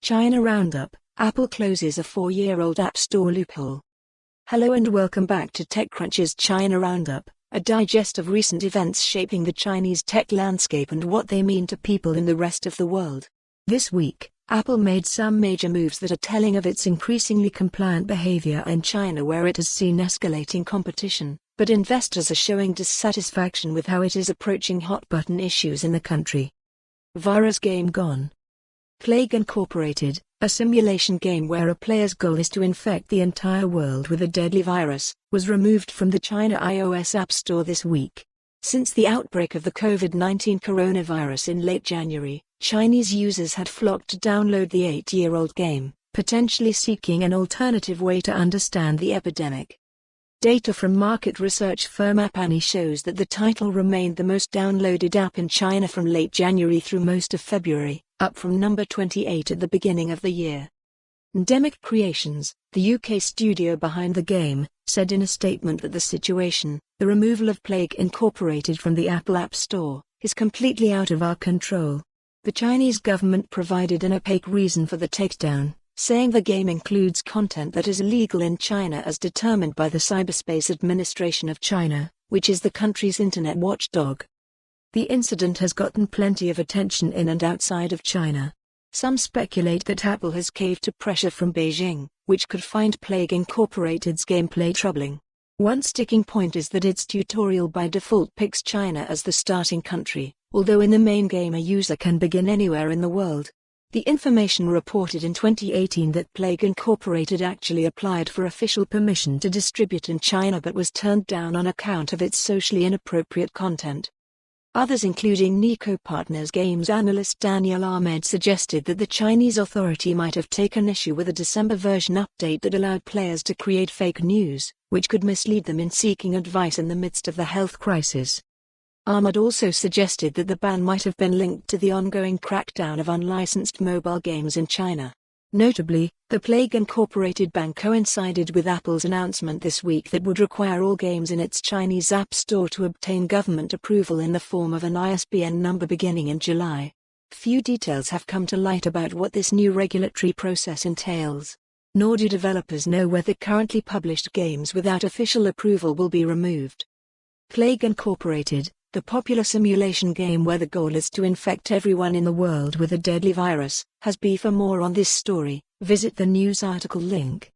China Roundup, Apple closes a 4-year-old App Store loophole. Hello and welcome back to TechCrunch's China Roundup, a digest of recent events shaping the Chinese tech landscape and what they mean to people in the rest of the world. This week, Apple made some major moves that are telling of its increasingly compliant behavior in China, where it has seen escalating competition, but investors are showing dissatisfaction with how it is approaching hot-button issues in the country. Virus game gone. Plague Incorporated, a simulation game where a player's goal is to infect the entire world with a deadly virus, was removed from the China iOS App Store this week. Since the outbreak of the COVID-19 coronavirus in late January, Chinese users had flocked to download the 8-year-old game, potentially seeking an alternative way to understand the epidemic. Data from market research firm Apani shows that the title remained the most downloaded app in China from late January through most of February, up from number 28 at the beginning of the year. Ndemic Creations, the UK studio behind the game, said in a statement that the situation, the removal of Plague Incorporated from the Apple App Store, is completely out of our control. The Chinese government provided an opaque reason for the takedown, saying the game includes content that is illegal in China as determined by the Cyberspace Administration of China, which is the country's internet watchdog. The incident has gotten plenty of attention in and outside of China. Some speculate that Apple has caved to pressure from Beijing, which could find Plague Incorporated's gameplay troubling. One sticking point is that its tutorial by default picks China as the starting country, although in the main game a user can begin anywhere in the world. The information reported in 2018 that Plague Incorporated actually applied for official permission to distribute in China but was turned down on account of its socially inappropriate content. Others, including Nico Partners games analyst Daniel Ahmed, suggested that the Chinese authority might have taken issue with a December version update that allowed players to create fake news, which could mislead them in seeking advice in the midst of the health crisis. Ahmed also suggested that the ban might have been linked to the ongoing crackdown of unlicensed mobile games in China. Notably, the Plague Incorporated ban coincided with Apple's announcement this week that would require all games in its Chinese App Store to obtain government approval in the form of an ISBN number beginning in July. Few details have come to light about what this new regulatory process entails. Nor do developers know whether currently published games without official approval will be removed. Plague Incorporated, the popular simulation game where the goal is to infect everyone in the world with a deadly virus, has beef. For more on this story, visit the news article link.